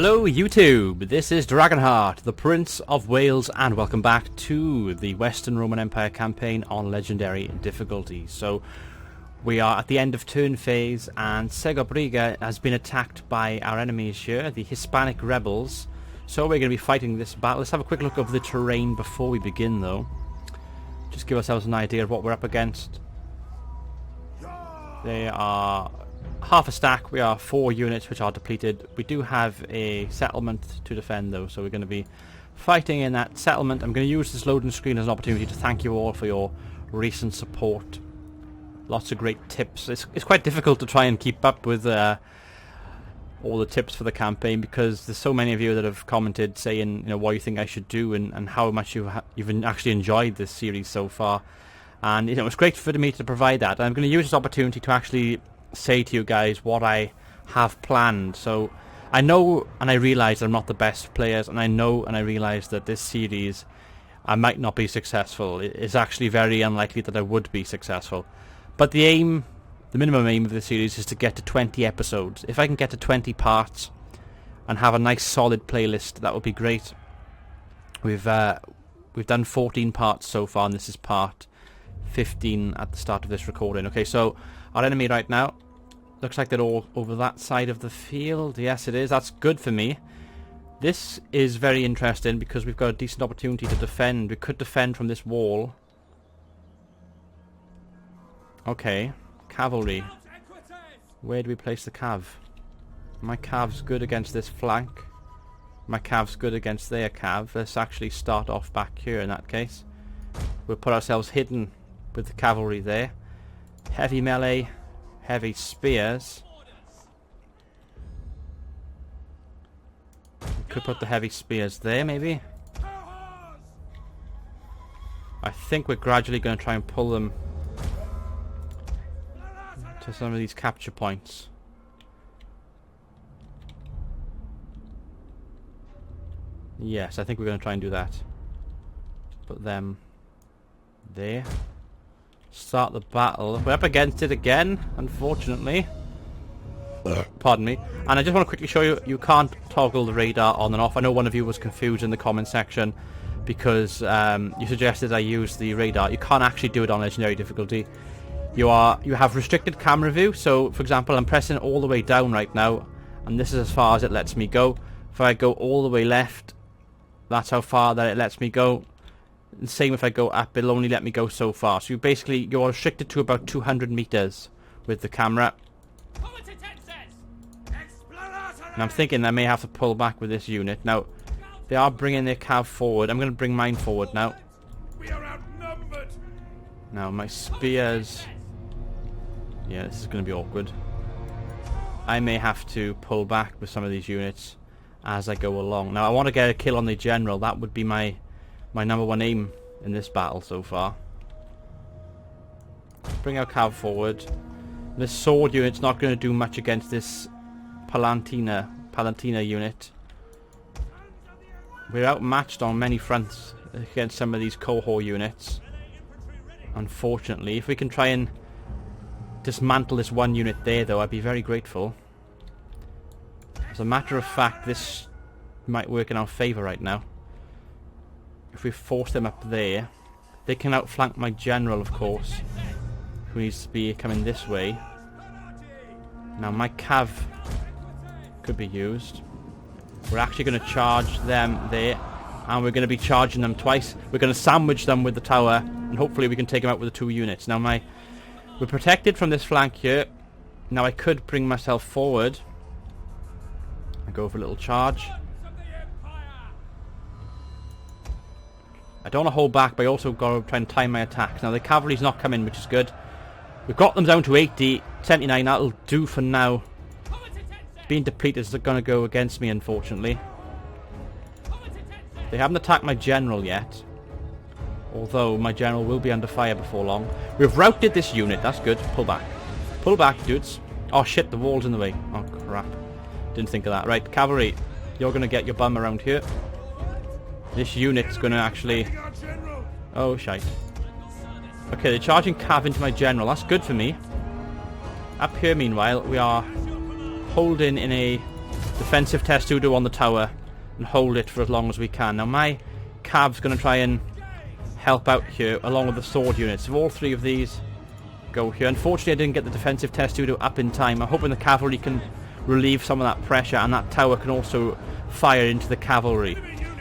Hello YouTube, this is Dragonheart, the Prince of Wales, and welcome back to the Western Roman Empire campaign on Legendary difficulty. So, we are at the end of turn phase, and Segobriga has been attacked by our enemies here, the Hispanic rebels. So we're going to be fighting this battle. Let's have a quick look of the terrain before we begin though. Just give ourselves an idea of what we're up against. They are half a stack. We are 4 units which are depleted. We do have a settlement to defend though, so we're going to be fighting in that settlement. I'm going to use this loading screen as an opportunity to thank you all for your recent support. Lots of great tips. It's quite difficult to try and keep up with all the tips for the campaign because there's so many of you that have commented saying, you know, what you think I should do and how much you've actually enjoyed this series so far. And you know, it's great for me to provide that. And I'm going to use this opportunity to actually say to you guys what I have planned. So I know and I realise I'm not the best players, and I know and I realise that this series I might not be successful. It's actually very unlikely that I would be successful. But the aim, the minimum aim of the series is to get to 20 episodes. If I can get to 20 parts and have a nice solid playlist, that would be great. We've done 14 parts so far, and this is part 15 at the start of this recording. Okay, so our enemy right now looks like they're all over that side of the field. Yes, it is. That's good for me. This is very interesting because we've got a decent opportunity to defend. We could defend from this wall. Okay, cavalry. Where do we place the cav? My cav's good against this flank. My cav's good against their cav. Let's actually start off back here in that case. We'll put ourselves hidden with the cavalry there. Heavy melee, heavy spears. We could put the heavy spears there maybe. I think we're gradually going to try and pull them to some of these capture points. Yes, I think we're going to try and do that. Put them there. Start the battle. We're up against it again, unfortunately. Pardon me. And I just want to quickly show you, you can't toggle the radar on and off. I know one of you was confused in the comment section because you suggested I use the radar. You can't actually do it on legendary difficulty. You have restricted camera view. So, for example, I'm pressing all the way down right now, and this is as far as it lets me go. If I go all the way left, that's how far that it lets me go. And same if I go up, it'll only let me go so far. So you're restricted to about 200 meters with the camera. And I'm thinking I may have to pull back with this unit. Now, they are bringing their cav forward. I'm going to bring mine forward now. Now, my spears... Yeah, this is going to be awkward. I may have to pull back with some of these units as I go along. Now, I want to get a kill on the general. That would be my number one aim in this battle so far. Bring our cav forward. This sword unit's not going to do much against this Palantina unit. We're outmatched on many fronts against some of these cohort units. Unfortunately, if we can try and dismantle this one unit there though, I'd be very grateful. As a matter of fact, this might work in our favour right now. If we force them up there, they can outflank my general, of course, who needs to be coming this way. Now, my cav could be used. We're actually going to charge them there, and we're going to be charging them twice. We're going to sandwich them with the tower, and hopefully we can take them out with the 2 units. Now, we're protected from this flank here. Now, I could bring myself forward and go for a little charge. I don't want to hold back, but I also got to try and time my attacks. Now, the cavalry's not coming, which is good. We've got them down to 80, 79. That'll do for now. Being depleted is going to go against me, unfortunately. They haven't attacked my general yet. Although, my general will be under fire before long. We've routed this unit. That's good. Pull back. Pull back, dudes. Oh, shit. The wall's in the way. Oh, crap. Didn't think of that. Right, cavalry. You're going to get your bum around here. This unit's going to actually... Oh, shite. Okay, they're charging cav into my general. That's good for me. Up here, meanwhile, we are holding in a defensive testudo on the tower and hold it for as long as we can. Now my cav's going to try and help out here along with the sword units. If all three of these go here. Unfortunately I didn't get the defensive testudo up in time. I'm hoping the cavalry can relieve some of that pressure, and that tower can also fire into the cavalry.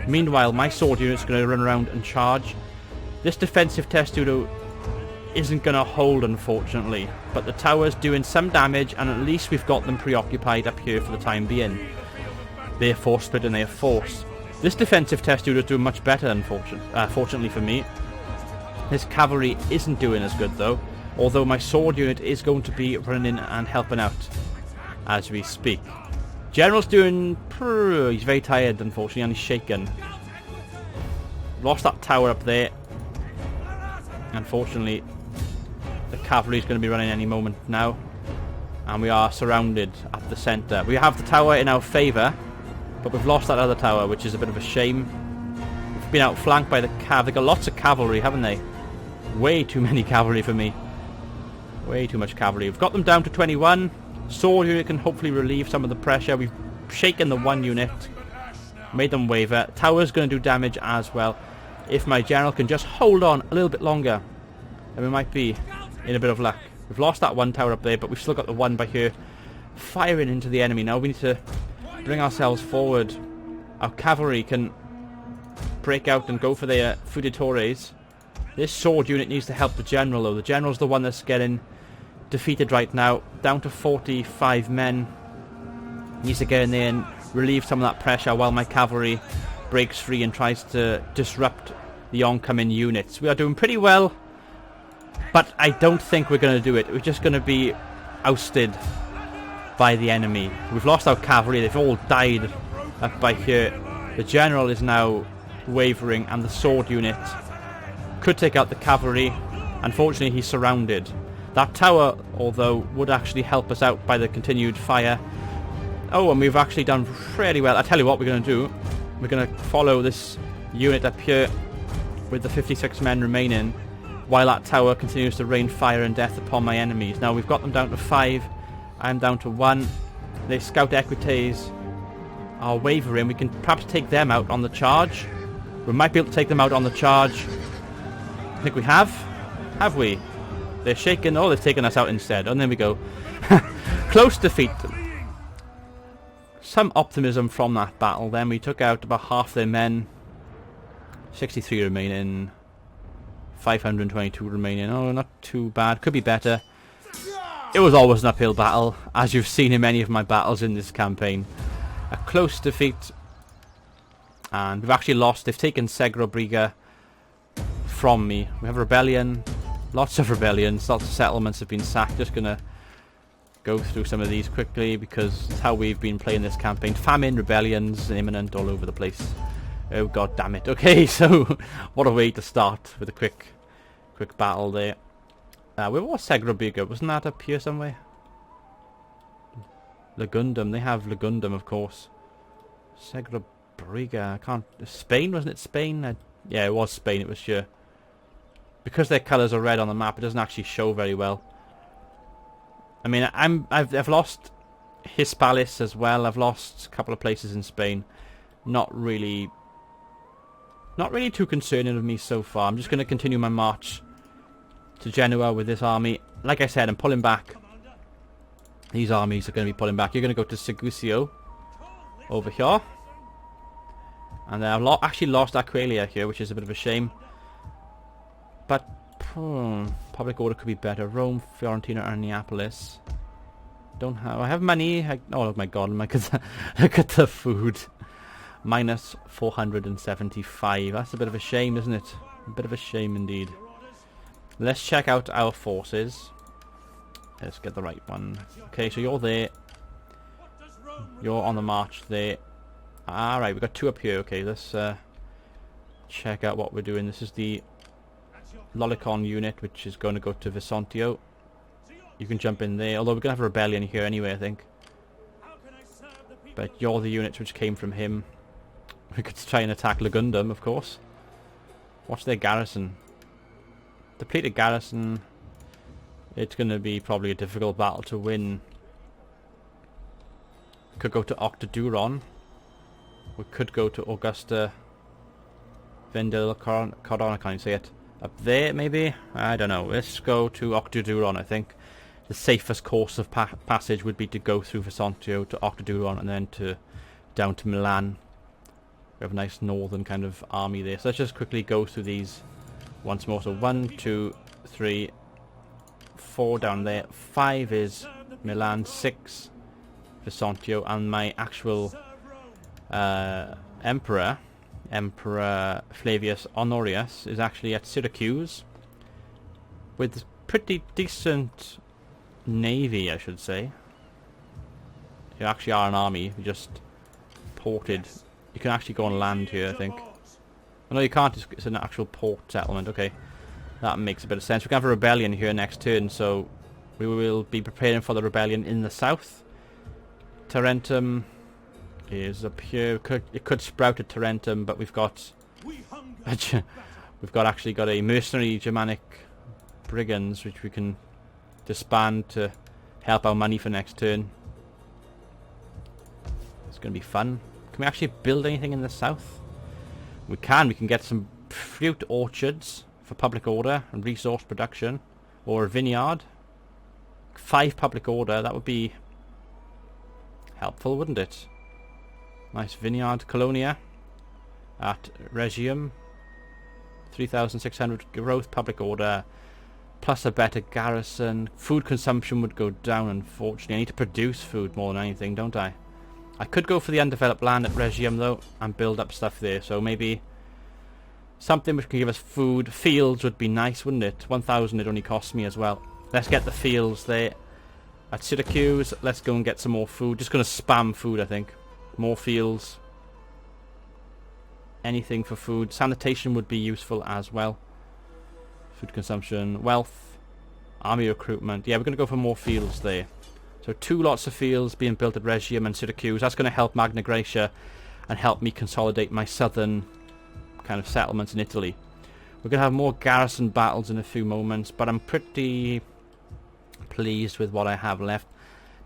Meanwhile my sword unit's going to run around and charge. This defensive testudo isn't going to hold, unfortunately, but the tower's doing some damage, and at least we've got them preoccupied up here for the time being. They're force split and they're force. This defensive testudo is doing much better, fortunately for me. This cavalry isn't doing as good though, although my sword unit is going to be running and helping out as we speak. General's doing... he's very tired, unfortunately, and he's shaken. Lost that tower up there. Unfortunately, the cavalry is going to be running any moment now, and we are surrounded at the centre. We have the tower in our favour, but we've lost that other tower, which is a bit of a shame. We've been outflanked by the cav. They've got lots of cavalry, haven't they? Way too many cavalry for me. Way too much cavalry. We've got them down to 21. Sword unit can hopefully relieve some of the pressure. We've shaken the one unit, made them waver. Tower's going to do damage as well. If my general can just hold on a little bit longer, then we might be in a bit of luck. We've lost that one tower up there, but we've still got the one by here firing into the enemy. Now we need to bring ourselves forward. Our cavalry can break out and go for their Fuditores. This sword unit needs to help the general though. The general's the one that's getting defeated right now. Down to 45 men. Needs to get in there and relieve some of that pressure while my cavalry breaks free and tries to disrupt the oncoming units. We are doing pretty well, but I don't think we're going to do it. We're just going to be ousted by the enemy. We've lost our cavalry. They've all died up by here. The general is now wavering, and the sword unit could take out the cavalry. Unfortunately, he's surrounded. That tower, although, would actually help us out by the continued fire. Oh, and we've actually done pretty well. I'll tell you what we're going to do. We're going to follow this unit up here with the 56 men remaining, while that tower continues to rain fire and death upon my enemies. Now we've got them down to 5. I'm down to 1. The scout equites are wavering. We can perhaps take them out on the charge. We might be able to take them out on the charge. I think we have. Have we? They're shaking. Oh, they've taken us out instead. And there we go. Close defeat. Some optimism from that battle. Then we took out about half their men. 63 remaining. 522 remaining. Oh, not too bad. Could be better. It was always an uphill battle, as you've seen in many of my battles in this campaign. A close defeat. And we've actually lost. They've taken Segrobriga from me. We have rebellion. Lots of rebellions. Lots of settlements have been sacked. Just going to go through some of these quickly because it's how we've been playing this campaign. Famine, rebellions, imminent all over the place. Oh god damn it. Okay, so what a way to start with a quick battle there. Where was Segrobriga? Wasn't that up here somewhere? Legundum. They have Legundum, of course. Segrobriga. I can't... Spain? Wasn't it Spain? Yeah, it was Spain. It was sure. Because their colours are red on the map, it doesn't actually show very well. I mean, I've lost Hispalis as well. I've lost a couple of places in Spain. Not really too concerning of me so far. I'm just going to continue my march to Genoa with this army. Like I said, I'm pulling back. These armies are going to be pulling back. You're going to go to Segusio over here. And I've actually lost Aquileia here, which is a bit of a shame. But public order could be better. Rome, Fiorentina, and Neapolis. Don't have... I have money. Oh my god, look at the food. Minus 475. That's a bit of a shame, isn't it? A bit of a shame indeed. Let's check out our forces. Let's get the right one. Okay, so you're there. You're on the march there. Alright, we've got 2 up here. Okay, let's check out what we're doing. This is the Lolicon unit, which is going to go to Visontio. You can jump in there, although we're going to have a rebellion here anyway, I think. But you're the units which came from him. We could try and attack Legundum, of course. What's their garrison? Depleted garrison. It's going to be probably a difficult battle to win. Could go to Octaduron. We could go to Augusta Vendel Cordon, I can't say it. Up there, maybe? I don't know. Let's go to Octaduron, I think. The safest course of passage would be to go through Vesontio to Octaduron and then down to Milan. We have a nice northern kind of army there. So let's just quickly go through these once more. So 1, 2, 3, 4 down there. 5 is Milan. 6 Vesontio. And my actual Emperor Flavius Honorius, is actually at Syracuse with pretty decent navy, I should say. You actually are an army. You just ported. You can actually go on land here, I think. Oh, no, you can't. It's an actual port settlement. Okay, that makes a bit of sense. We can have a rebellion here next turn, so we will be preparing for the rebellion in the south. Tarentum is up here. It could sprout at Tarentum, but we've got actually got a mercenary Germanic brigands which we can disband to help our money for next turn. It's going to be fun. Can we actually build anything in the south? We can get some fruit orchards for public order and resource production, or a vineyard. 5 public order, that would be helpful, wouldn't it? Nice vineyard colonia at Regium. 3,600 growth, public order, plus a better garrison. Food consumption would go down, unfortunately. I need to produce food more than anything, don't I? I could go for the undeveloped land at Regium, though, and build up stuff there. So maybe something which can give us food. Fields would be nice, wouldn't it? 1,000 it only cost me as well. Let's get the fields there. At Syracuse, let's go and get some more food. Just going to spam food, I think. More fields. Anything for food. Sanitation would be useful as well. Food consumption. Wealth. Army recruitment. Yeah, we're going to go for more fields there. So 2 lots of fields being built at Regium and Syracuse. That's going to help Magna Graecia and help me consolidate my southern kind of settlements in Italy. We're going to have more garrison battles in a few moments, but I'm pretty pleased with what I have left.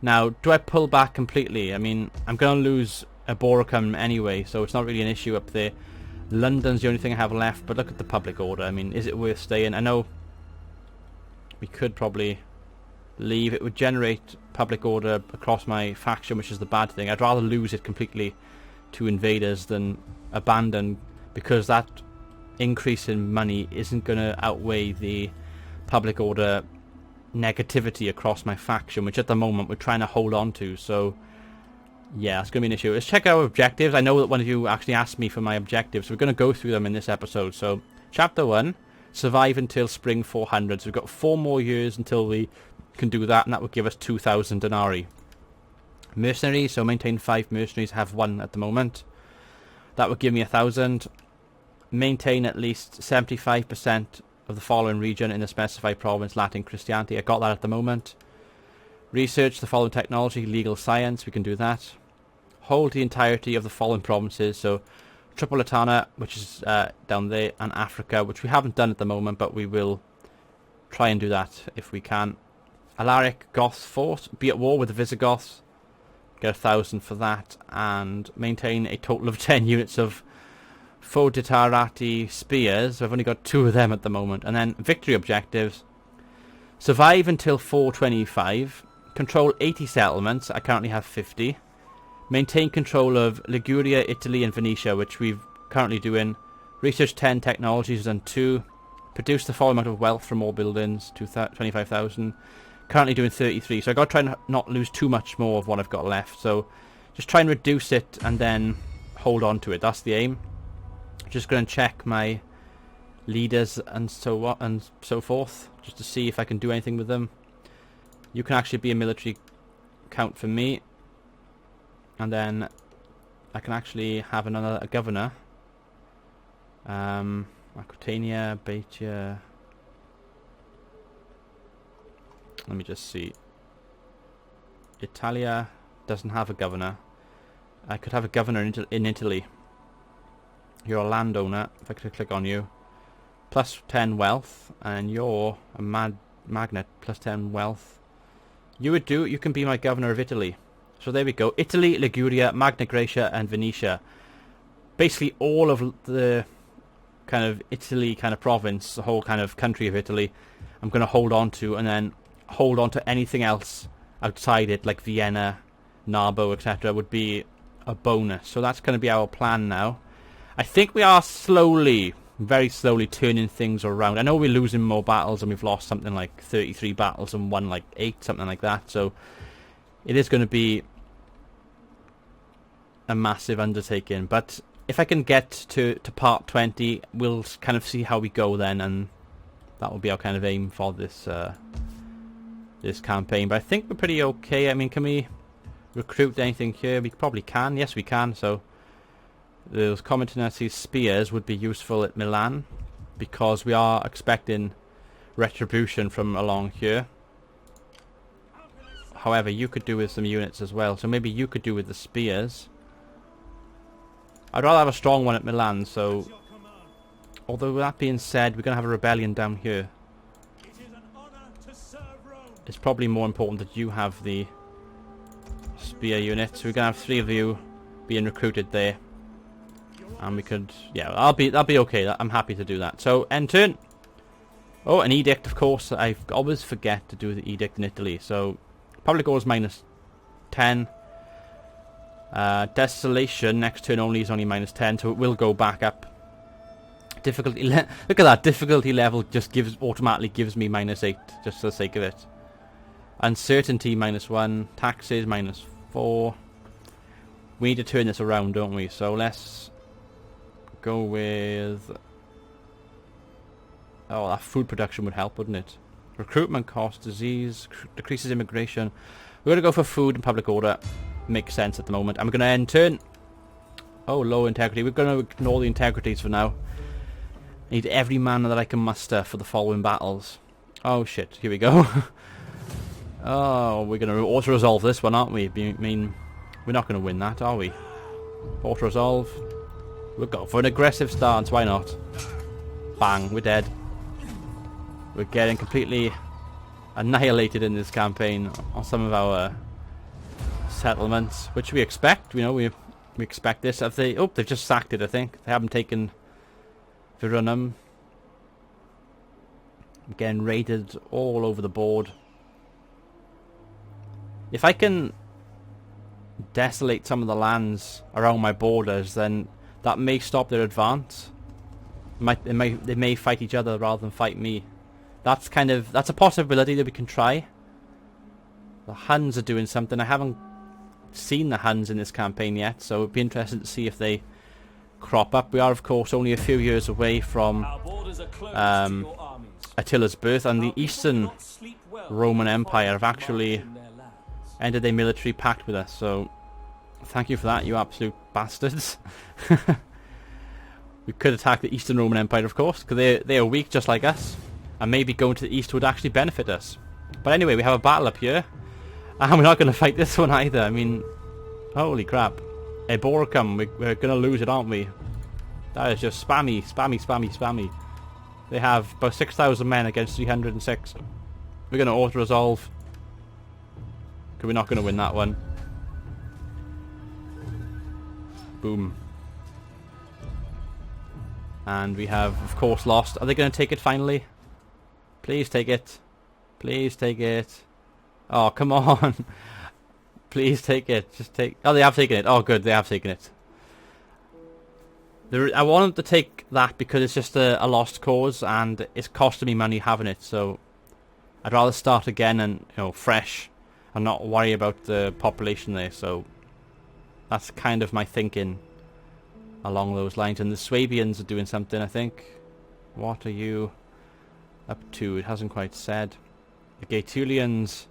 Now, do I pull back completely? I mean, I'm going to lose Eboracum anyway, so it's not really an issue up there. London's the only thing I have left, but look at the public order. I mean, is it worth staying? I know we could probably leave. It would generate public order across my faction, which is the bad thing. I'd rather lose it completely to invaders than abandon, because that increase in money isn't going to outweigh the public order negativity across my faction, which at the moment we're trying to hold on to. So yeah, it's going to be an issue. Let's check our objectives. I know that one of you actually asked me for my objectives, so we're going to go through them in this episode. So chapter 1, survive until spring 400. So we've got 4 more years until we can do that, and that would give us 2,000 denarii. Mercenaries, so maintain 5 mercenaries. I have 1 at the moment. That would give me 1,000. Maintain at least 75% of the following region in the specified province, Latin Christianity. I got that at the moment. Research the following technology, legal science. We can do that. Hold the entirety of the following provinces. So Tripolitana, which is down there, and Africa, which we haven't done at the moment, but we will try and do that if we can. Alaric Goth force, be at war with the Visigoths. Get 1,000 for that, and maintain a total of 10 units of Foditarati spears. I've only got 2 of them at the moment. And then victory objectives. Survive until 425. Control 80 settlements. I currently have 50. Maintain control of Liguria, Italy, and Venetia, which we're currently doing. Research 10 technologies, and 2. Produce the following amount of wealth from all buildings, 25,000. Currently doing 33. So I've got to try and not lose too much more of what I've got left. So just try and reduce it and then hold on to it. That's the aim. Just going to check my leaders and so forth, just to see if I can do anything with them. You can actually be a military count for me, and then I can actually have a governor. Aquitania, Baetia. Let me just see. Italia doesn't have a governor. I could have a governor in Italy. You're a landowner. If I could click on you, plus 10 wealth, and you're a magnet, plus 10 wealth. You would do. You can be my governor of Italy. So there we go. Italy, Liguria, Magna Graecia, and Venetia. Basically all of the kind of Italy kind of province, the whole kind of country of Italy, I'm going to hold on to, and then hold on to anything else outside it, like Vienna, Narbo, etc. would be a bonus. So that's going to be our plan now. I think we are slowly, very slowly turning things around. I know we're losing more battles, and we've lost something like 33 battles and won like 8, something like that. So it is going to be a massive undertaking. But if I can get to part 20, we'll kind of see how we go then, and that will be our kind of aim for this this campaign. But I think we're pretty okay. I mean, can we recruit anything here? We probably can. Yes, we can. So those Comitanesi spears would be useful at Milan, because we are expecting retribution from along here. However, you could do with some units as well, so maybe you could do with the spears. I'd rather have a strong one at Milan, so although with that being said, we're going to have a rebellion down here. It's probably more important that you have the spear units. We're going to have 3 of you being recruited there. And we could, yeah, that'll be okay. I'm happy to do that. So, end turn. Oh, an edict, of course. I always forget to do the edict in Italy. So, public orders -10. Desolation next turn only is only -10, so it will go back up. Difficulty, look at that. Difficulty level just automatically gives me -8, just for the sake of it. Uncertainty -1. Taxes -4. We need to turn this around, don't we? So let's go with... Oh, that food production would help, wouldn't it? Recruitment cost, disease, decreases immigration. We're going to go for food and public order. Makes sense at the moment. I'm going to end turn. Oh, low integrity. We're going to ignore the integrities for now. I need every man that I can muster for the following battles. Oh, shit. Here we go. Oh, we're going to auto-resolve this one, aren't we? I mean, we're not going to win that, are we? Auto-resolve. We'll go for an aggressive stance. Why not? Bang. We're dead. We're getting completely annihilated in this campaign on some of our settlements, which we expect. You know, we expect this. Have they? Oh, they've just sacked it. I think they haven't taken Verunum. Getting raided all over the board. If I can desolate some of the lands around my borders, then that may stop their advance. They may fight each other rather than fight me. That's a possibility that we can try. The Huns are doing something. I haven't seen the Huns in this campaign yet, so it'd be interesting to see if they crop up. We are, of course, only a few years away from Attila's birth, and the Eastern Roman Empire have actually ended their military pact with us, so thank you for that, you absolute bastards. We could attack the Eastern Roman Empire, of course, because they are weak just like us, and maybe going to the east would actually benefit us. But anyway, we have a battle up here, and we're not going to fight this one either. I mean, holy crap. Eboracum, we're going to lose it, aren't we? That is just spammy, spammy, spammy, spammy. They have about 6,000 men against 306. We're going to auto-resolve. Because we're not going to win that one. Boom. And we have, of course, lost. Are they going to take it finally? Please take it. Please take it. Oh, come on. Please take it. Just take... Oh, they have taken it. Oh, good. They have taken it. I want them to take that because it's just a lost cause and it's costing me money having it. So I'd rather start again and, you know, fresh and not worry about the population there. So that's kind of my thinking along those lines. And the Swabians are doing something, I think. What are you up to? It hasn't quite said. The Gaetulians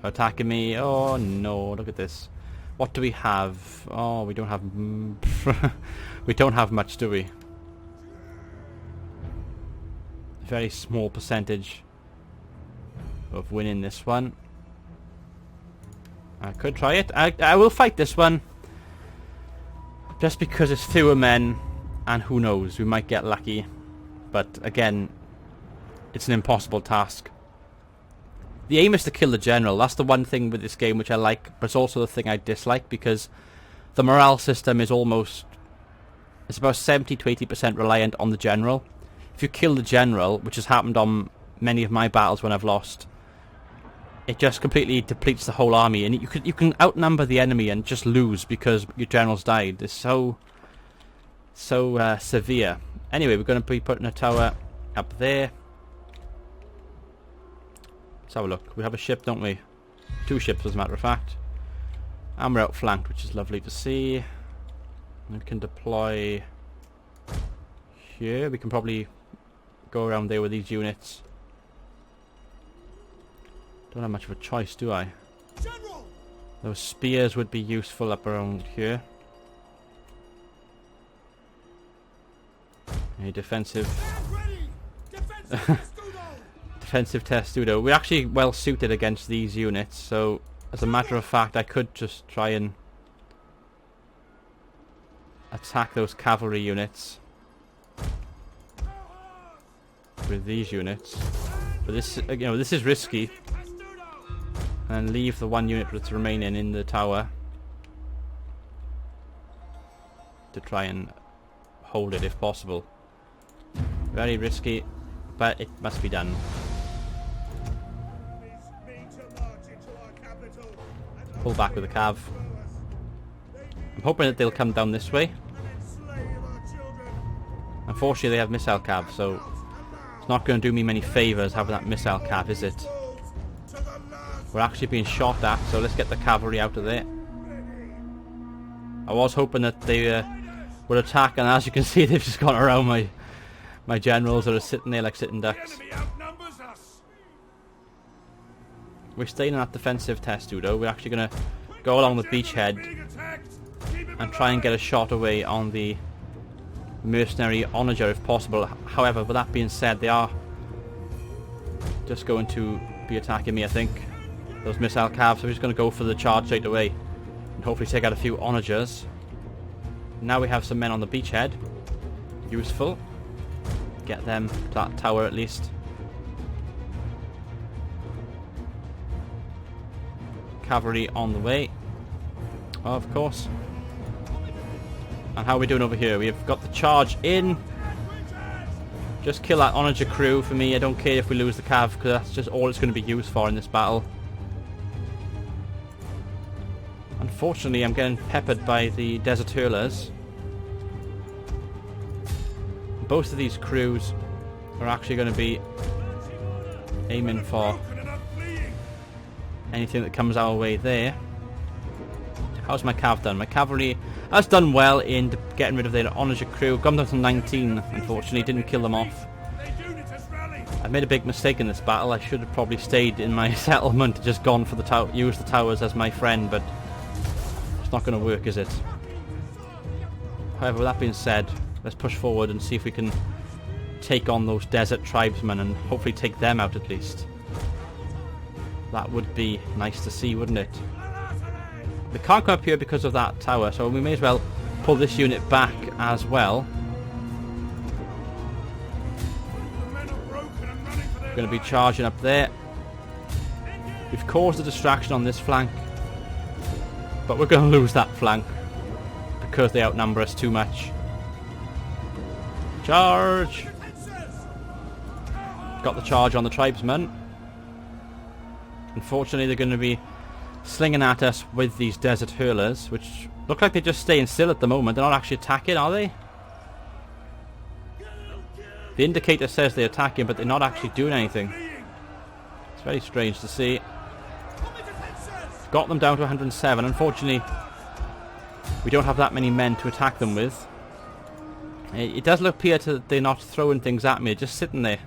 are attacking me. Oh no, look at this. What do we have? Oh, we don't have... we don't have much, do we? Very small percentage of winning this one. I could try it. I will fight this one. Just because it's fewer men, and who knows, we might get lucky. But again, it's an impossible task. The aim is to kill the general. That's the one thing with this game which I like, but it's also the thing I dislike, because the morale system is almost... It's about 70 to 80% reliant on the general. If you kill the general, which has happened on many of my battles when I've lost, it just completely depletes the whole army, and you can outnumber the enemy and just lose because your general's died. It's so severe. Anyway, we're going to be putting a tower up there. Let's have a look. We have a ship, don't we? 2 ships, as a matter of fact. And we're outflanked, which is lovely to see. We can deploy here. We can probably go around there with these units. Don't have much of a choice, do I? General! Those spears would be useful up around here. A defensive... defensive testudo. We're actually well suited against these units, so as a matter of fact I could just try and attack those cavalry units with these units. But this, you know, this is risky. And leave the 1 unit that's remaining in the tower to try and hold it if possible. Very risky, but it must be done. Pull back with the cav. I'm hoping that they'll come down this way. Unfortunately they have missile cav, so it's not going to do me many favours having that missile cav, is it? We're actually being shot at, so let's get the cavalry out of there. I was hoping that they would attack, and as you can see they've just gone around my generals that are sitting there like sitting ducks. We're staying in that defensive testudo. We're actually going to go along the beachhead and try and get a shot away on the mercenary onager if possible. However, with that being said, they are just going to be attacking me, I think. Those missile calves, so we're just going to go for the charge straight away and hopefully take out a few onagers. Now we have some men on the beachhead. Useful. Get them to that tower at least. Cavalry on the way. Oh, of course. And how are we doing over here? We've got the charge in. Just kill that onager crew for me. I don't care if we lose the cav, because that's just all it's going to be used for in this battle. Unfortunately, I'm getting peppered by the desert hurlers. Both of these crews are actually going to be aiming for anything that comes our way there. How's my cav done? My cavalry has done well in getting rid of their onager crew. Gone down to 19, unfortunately. Didn't kill them off. I made a big mistake in this battle. I should have probably stayed in my settlement, just gone for the use the towers as my friend, but it's not going to work, is it? However, with that being said, let's push forward and see if we can take on those desert tribesmen and hopefully take them out at least. That would be nice to see, wouldn't it? They can't come up here because of that tower, so we may as well pull this unit back as well. Going to be charging up there. We've caused a distraction on this flank, but we're going to lose that flank because they outnumber us too much. Charge! Got the charge on the tribesmen. Unfortunately, they're going to be slinging at us with these desert hurlers, which look like they're just staying still at the moment. They're not actually attacking, are they? The indicator says they're attacking, but they're not actually doing anything. It's very strange to see. Got them down to 107. Unfortunately, we don't have that many men to attack them with. It does appear that they're not throwing things at me, they're just sitting there.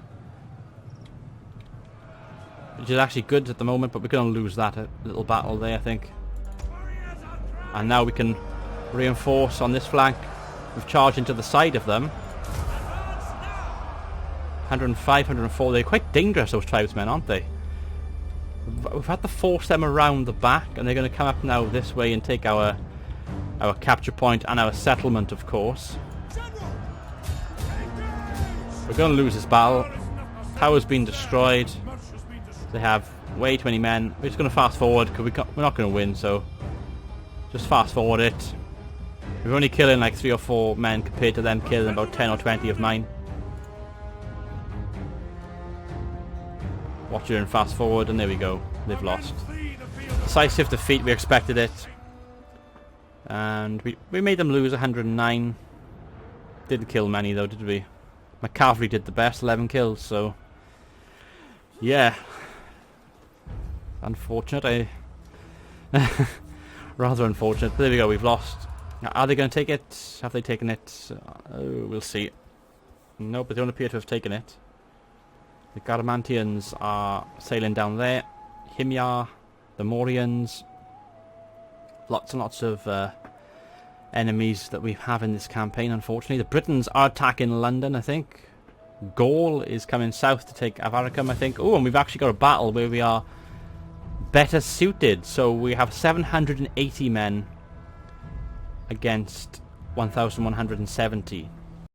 Which is actually good at the moment, but we're going to lose that little battle there, I think. And now we can reinforce on this flank. We've charged into the side of them. 105, 104. They're quite dangerous, those tribesmen, aren't they? We've had to force them around the back, and they're going to come up now this way and take our capture point and our settlement, of course. We're going to lose this battle. Tower's been destroyed. They have Way too many men. We're just going to fast forward because we're not going to win, so just fast forward it. We're only killing like 3 or 4 men compared to them killing about 10 or 20 of mine. Watch it and fast forward, and there we go. They've lost. Decisive defeat, we expected it. And we made them lose 109. Didn't kill many though, did we? My cavalry did the best, 11 kills, so... yeah. Unfortunate, rather unfortunate. But there we go, we've lost. Are they going to take it? Have they taken it? Oh, we'll see. Nope, they don't appear to have taken it. The Garamantians are sailing down there. Himyar, the Morians. Lots and lots of enemies that we have in this campaign, unfortunately. The Britons are attacking London, I think. Gaul is coming south to take Avaricum, I think. Oh, and we've actually got a battle where we are better suited. So we have 780 men against 1,170.